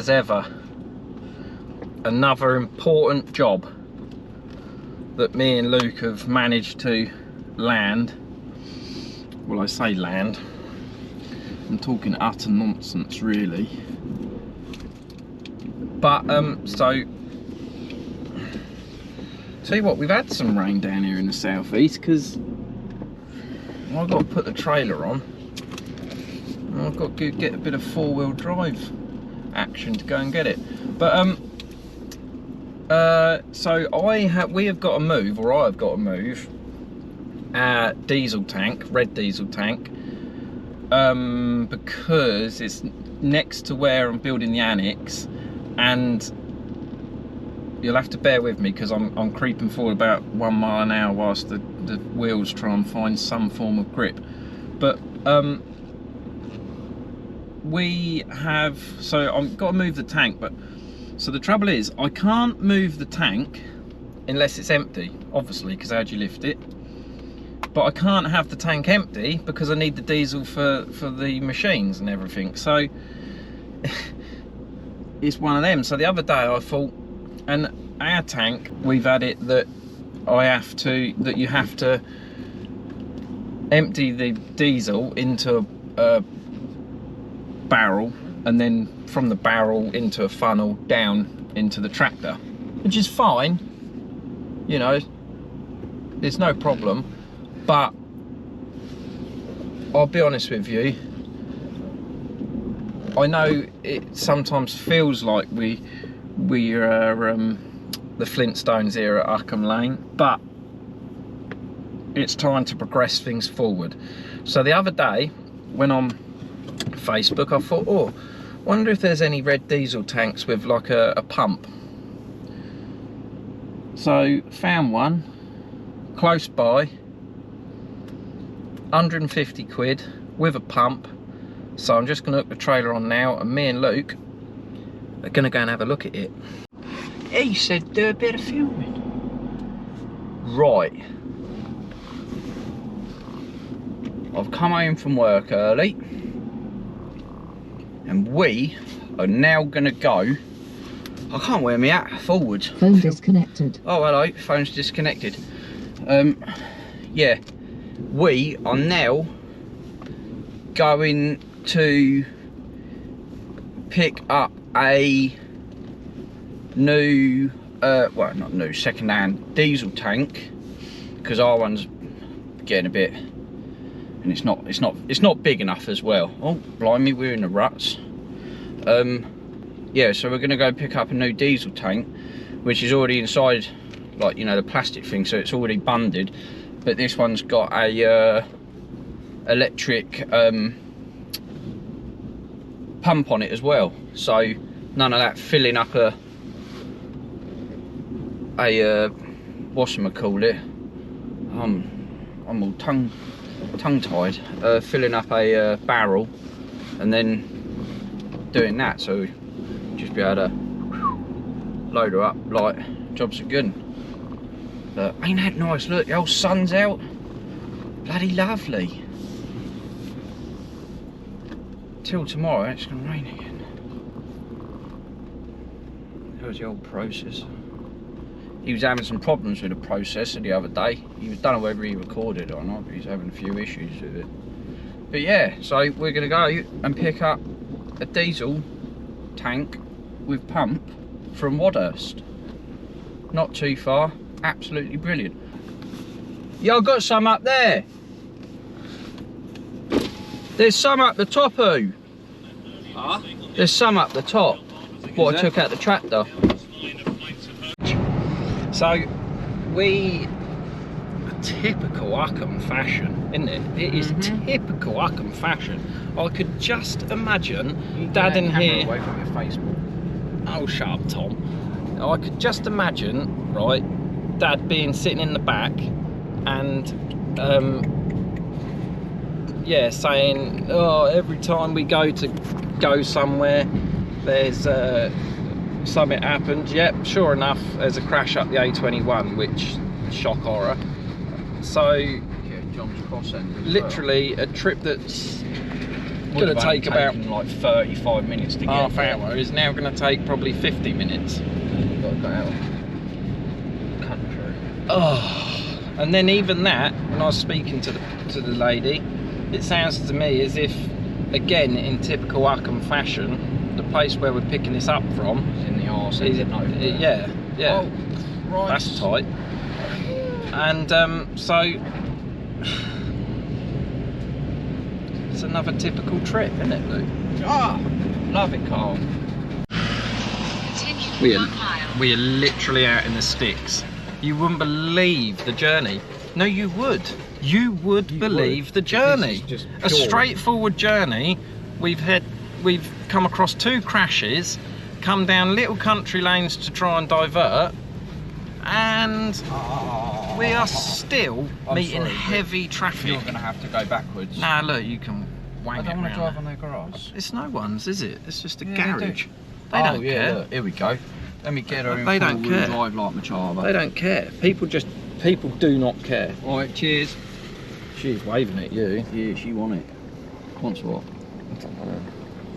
as ever, another important job that me and Luke have managed to land. Well, I say land, I'm talking utter nonsense really. But so tell you what, we've had some rain down here in the southeast, because I've got to put the trailer on. I've got to get a bit of four-wheel drive action to go and get it. But so we have got to move, or I've got to move our diesel tank, red diesel tank, because it's next to where I'm building the annex, and you'll have to bear with me because I'm creeping forward about 1 mile an hour whilst the wheels try and find some form of grip. But we have, so I've got to move the tank, but so the trouble is I can't move the tank unless it's empty, obviously, because how do you lift it? But I can't have the tank empty because I need the diesel for the machines and everything. So it's one of them. So the other day I thought, and our tank, we've had it that you have to empty the diesel into a barrel, and then from the barrel into a funnel down into the tractor, which is fine, you know, there's no problem. But I'll be honest with you, I know it sometimes feels like we are the Flintstones here at Uckham Lane, but it's time to progress things forward. So the other day when on Facebook, I thought, oh, wonder if there's any red diesel tanks with like a pump. So found one close by, 150 quid with a pump. So I'm just going to hook the trailer on now, and me and Luke are going to go and have a look at it. He said do a bit of filming. Right, I've come home from work early, and we are now going to go. I can't wear me hat forward. Phone disconnected. Oh, hello, phone's disconnected. Yeah, we are now going to pick up a new, well, not new, second-hand diesel tank, because our one's getting a bit, and it's not big enough as well. Oh, blimey, we're in the ruts. Yeah, so we're going to go pick up a new diesel tank, which is already inside, like, you know, the plastic thing, so it's already bunded. But this one's got a electric pump on it as well, so none of that filling up a whatchamacallit, I'm all tongue-tied, filling up a barrel and then doing that. So just be able to load her up, like, jobs are good. But ain't that nice? Look, the old sun's out, bloody lovely. Till tomorrow it's gonna rain again. There's the old processor. He was having some problems with the processor the other day. He don't know whether he recorded or not, but he's having a few issues with it. But yeah, so we're gonna go and pick up a diesel tank with pump from WADHURST. Not too far, absolutely brilliant. Yeah, I've got some up there. There's some up the top, who? Huh? There's some up the top. What I took out the tractor. So we, typical Uckham fashion, isn't it? It is typical Uckham fashion. I could just imagine Dad in here. Away from your Facebook. Oh, shut up, Tom. I could just imagine, right, Dad being sitting in the back and yeah, saying, oh, every time we go somewhere, there's something happened. Yep, sure enough, there's a crash up the A21, which, shock horror. So, yeah, John's Cross end literally well. A trip that's going to take about like 35 minutes to get half hour. Is now going to take probably 50 minutes. You've got to go out country. Oh, and then even that, when I was speaking to the lady, it sounds to me as if, again, in typical Uckham fashion, the place where we're picking this up from It's in the arse. yeah. Oh, right. That's tight. And so it's another typical trip, isn't it, Luke? Ah, love it, Carl. We are literally out in the sticks. You wouldn't believe the journey. No, you would. You would believe the journey. This is just a pure. straightforward journey. We've come across 2 crashes, come down little country lanes to try and divert, and we are still meeting heavy traffic. You're going to have to go backwards. Nah, look, you can wang it I don't want to drive round. on their grass. It's no one's, is it? It's just a Yeah, garage. They don't care. Look, here we go. Let me get her in They don't full-wheel care. drive like Machava. They don't care. People do not care. Right, cheers. She's waving at you. Yeah, she want it. Wants what?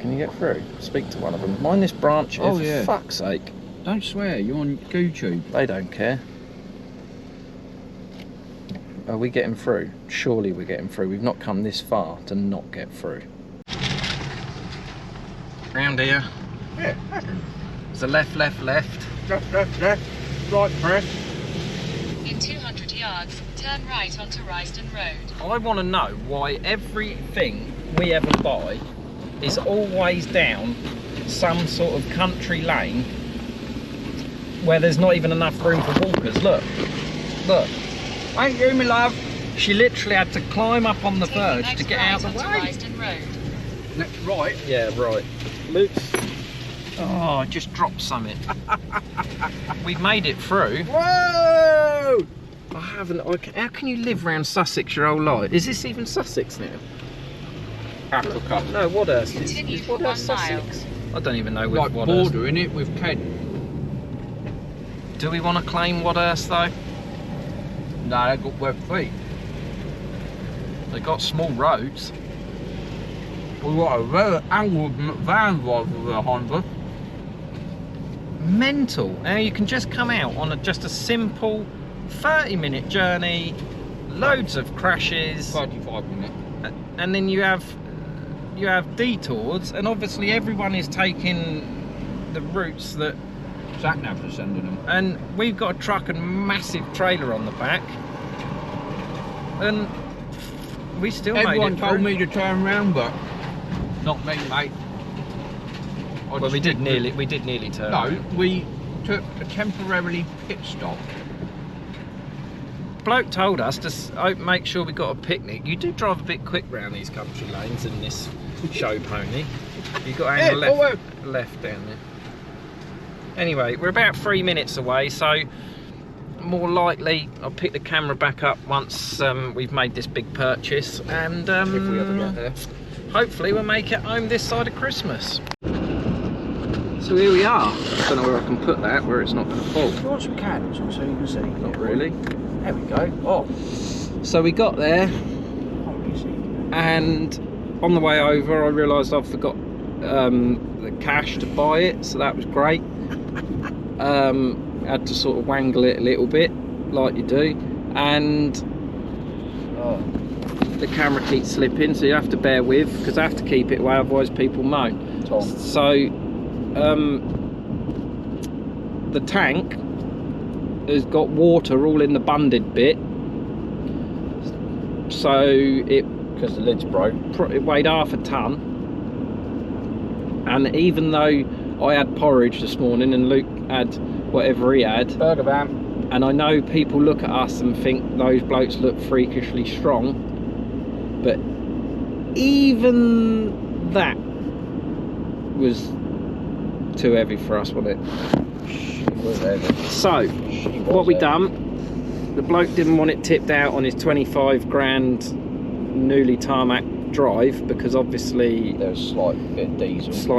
Can you get through? Speak to one of them. Mind this branch here, Oh, for yeah. fuck's sake. Don't swear, you're on YouTube. They don't care. Are we getting through? Surely we're getting through. We've not come this far to not get through. Round here. Yeah. There's a left. Left. Right, press. In 200 yards, turn right onto Risden Road. I want to know why everything we ever buy is always down some sort of country lane where there's not even enough room for walkers. Look. Thank you, my love. She literally had to climb up on the verge to get out of the way. Risden Road. Next right. Yeah, right. Luke's... Oh, I just dropped something. We've made it through. Whoa! I haven't... How can you live around Sussex your whole life? Is this even Sussex now? Africa. No, Wadhurst. Continue Is for Wadhurst 1 mile. Sussex? I don't even know Like with Wadhurst. border in it with Kent. Do we want to claim Wadhurst though? No, they got web feet. They got small roads. We got a very angled van drive with a Honda. Mental. Now you can just come out on just a simple 30-minute journey, loads of crashes, 35 minutes. and then you have detours, and obviously everyone is taking the routes that, Sat nav are sending them. and we've got a truck and massive trailer on the back, and we still Everyone made it told through. me to turn round, but not me, mate. Well, we did nearly turn. No, we took a temporarily pit stop. Bloke told us to make sure we got a picnic. You do drive a bit quick round these country lanes in this show pony. You got to angle left down there. Anyway, we're about 3 minutes away, so more likely I'll pick the camera back up once we've made this big purchase, and If we ever get there. hopefully we'll make it home this side of Christmas. So here we are. I don't know where I can put that, where it's not going to fall. Do you want some candles on so you can see? Not really. There we go. Oh, So we got there, you see. and on the way over I realised I'd forgot the cash to buy it, so that was great. Had to sort of wangle it a little bit, like you do, and the camera keeps slipping, so you have to bear with, because I have to keep it away, otherwise people moan. Tom. So the tank has got water all in the bunded bit, so Because the lid's broke. it weighed half a ton, and even though I had porridge this morning and Luke had whatever he had, Burger van. and I know people look at us and think those blokes look freakishly strong, but even that was too heavy for us, wasn't it? She was heavy. So what we done, the bloke didn't want it tipped out on his 25 grand newly tarmac drive, because obviously There's a slight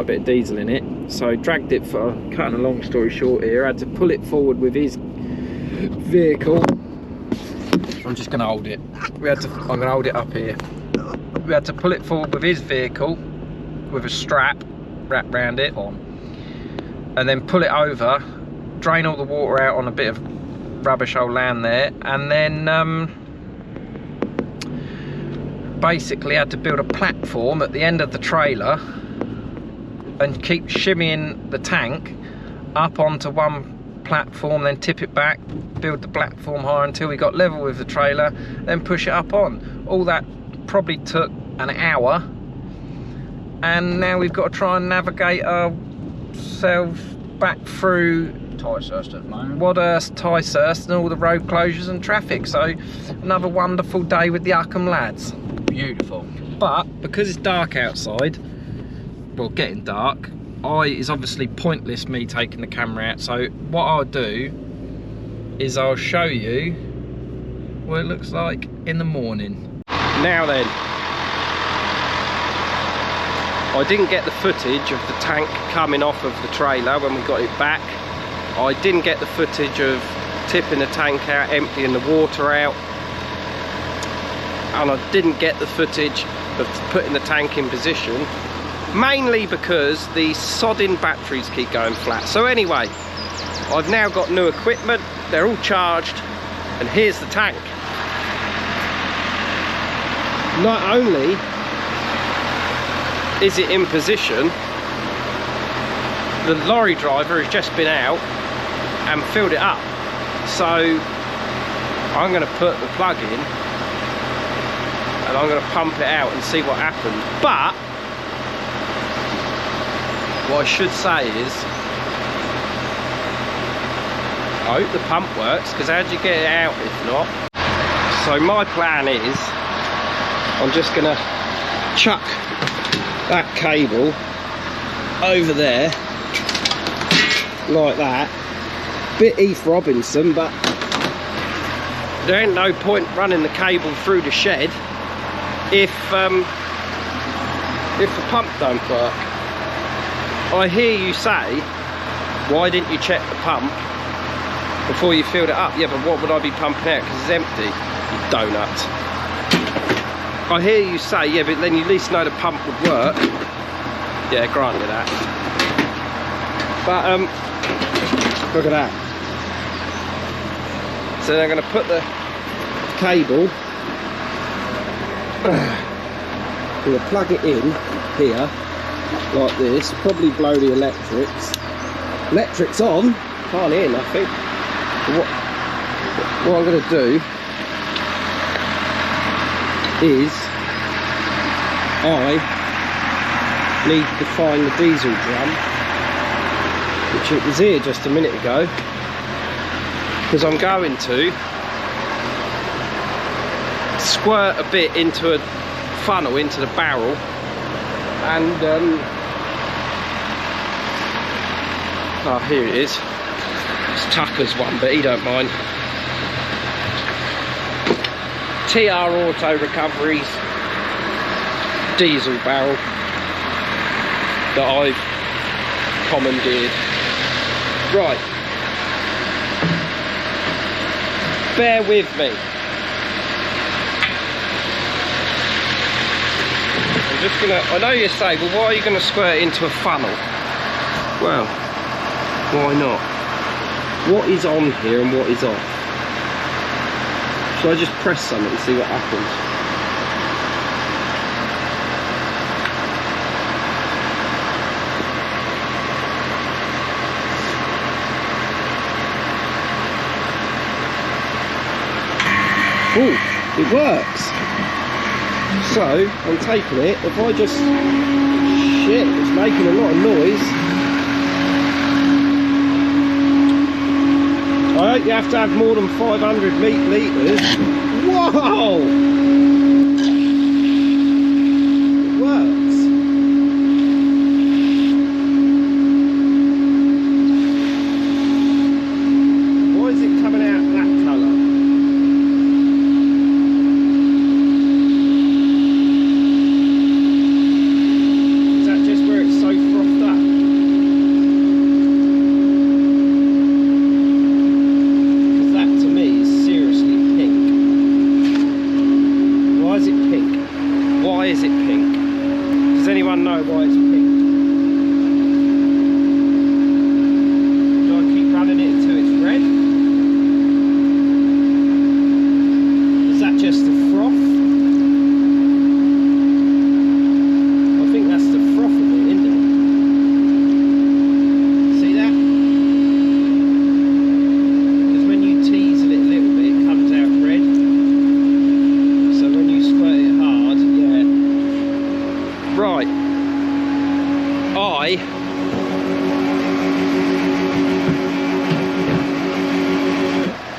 bit of diesel. in it, so dragged it for, cutting a long story short here, had to pull it forward with his vehicle. I'm just going to hold it. I'm going to hold it up here. We had to pull it forward with his vehicle, with a strap wrapped around it, and then pull it over, drain all the water out on a bit of rubbish old land there, and then basically had to build a platform at the end of the trailer and keep shimmying the tank up onto one platform, then tip it back, build the platform higher until we got level with the trailer, then push it up on. All that probably took an hour, and now we've got to try and navigate ourselves back through Ticehurst at the moment. WADHURST, Ticehurst, and all the road closures and traffic. So another wonderful day with the Uckham lads. Beautiful. But because it's dark outside, well, getting dark, it's obviously pointless me taking the camera out. So what I'll do is I'll show you what it looks like in the morning. Now then, I didn't get the footage of the tank coming off of the trailer when we got it back. I didn't get the footage of tipping the tank out, emptying the water out, and I didn't get the footage of putting the tank in position, mainly because the sodding batteries keep going flat. So anyway, I've now got new equipment, they're all charged, and here's the tank. Not only is it in position, the lorry driver has just been out and filled it up. So I'm going to put the plug in and I'm going to pump it out and see what happens. But what I should say is, I hope the pump works, because how'd you get it out if not? So my plan is, I'm just going to chuck that cable over there like that. Bit Heath Robinson, but there ain't no point running the cable through the shed if the pump don't work. I hear you say, why didn't you check the pump before you filled it up? Yeah, but what would I be pumping out, because it's empty, you donut. I hear you say, yeah, but then you at least know the pump would work. Yeah, grant you that. But look at that. So then I'm going to put the cable, I'm going to plug it in here like this, probably blow the electrics. Electrics on, can't hear nothing. But what I'm going to do is I need to find the diesel drum, which it was here just a minute ago, because I'm going to squirt a bit into a funnel into the barrel, and oh, here it is. It's Tucker's one, but he don't mind. TR Auto Recoveries diesel barrel that I've commandeered. Right, bear with me. I'm just gonna, I know you say, well, why are you gonna squirt it into a funnel? Well, why not? What is on here and what is off? Shall I just press something and see what happens? Oh, it works. So, I'm taking it. If I just... Shit, it's making a lot of noise. I hope you have to have more than 500 litres. Whoa! It works. Why is it coming out that colour? Is that just where it's so frothed up?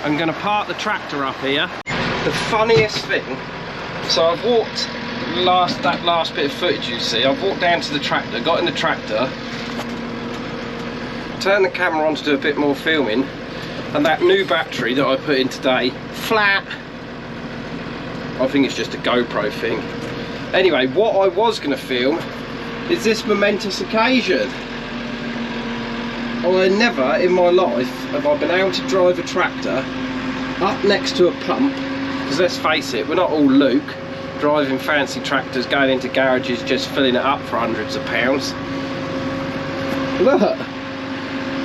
I'm going to park the tractor up here. The funniest thing, so I've walked that last bit of footage you see, I've walked down to the tractor, got in the tractor, turned the camera on to do a bit more filming, and that new battery that I put in today, flat. I think it's just a GoPro thing. Anyway, what I was going to film is this momentous occasion. I never in my life have I been able to drive a tractor up next to a pump, because let's face it, we're not all Luke driving fancy tractors, going into garages just filling it up for hundreds of pounds. Look,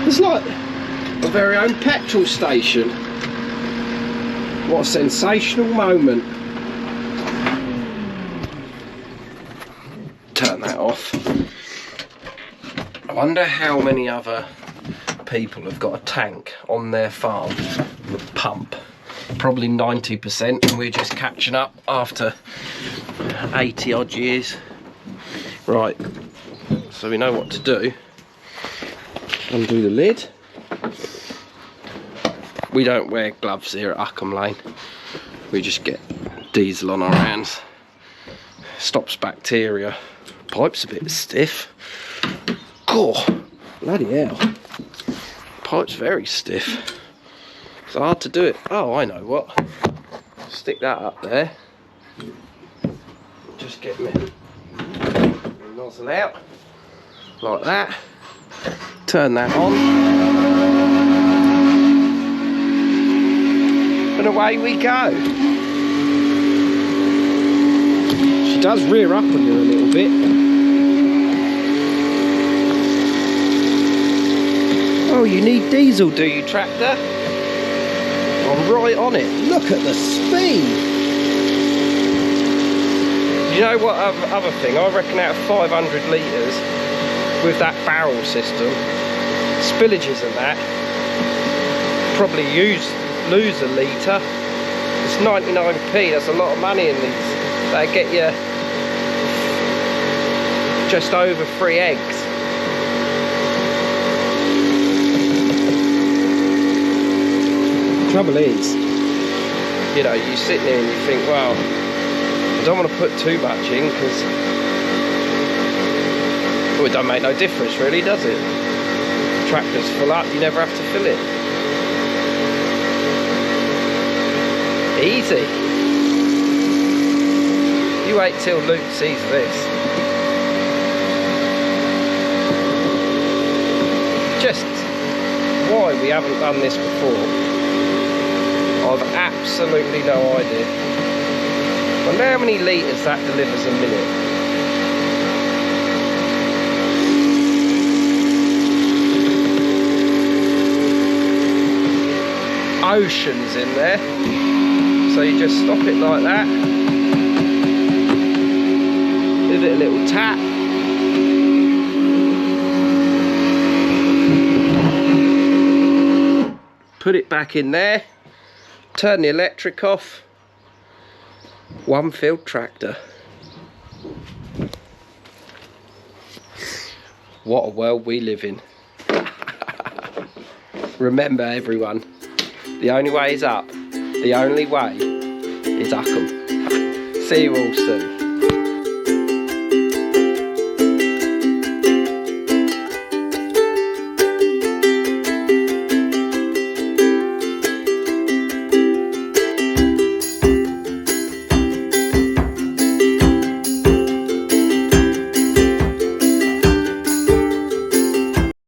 it's like a very own petrol station. What a sensational moment. Turn that off. I wonder how many other people have got a tank on their farm with a pump. Probably 90%, and we're just catching up after 80 odd years. Right, so we know what to do. Undo the lid. We don't wear gloves here at Uckham Lane. We just get diesel on our hands. Stops bacteria. Pipe's a bit stiff. Oh, bloody hell. Pipe's very stiff. It's hard to do it. Oh, I know what. Stick that up there. Just get me nozzle out. Like that. Turn that on. And away we go. She does rear up on you a little bit. Oh, you need diesel, do you, tractor? I'm right on it. Look at the speed. You know what other thing? I reckon out of 500 litres with that barrel system, spillages and that, probably lose a litre. It's 99p, that's a lot of money in these. That'll get you just over 3 eggs. Trouble is, you know, you sit there and you think, well, I don't want to put too much in because, well, it don't make no difference really, does it? Tractor's full up, you never have to fill it. Easy. You wait till Luke sees this. Just why we haven't done this before, I've absolutely no idea. I wonder how many litres that delivers a minute. Oceans in there. So you just stop it like that. Give it a little tap. Put it back in there. Turn the electric off. One filled tractor. What a world we live in. Remember everyone, the only way is up. The only way is Uckham. See you all soon.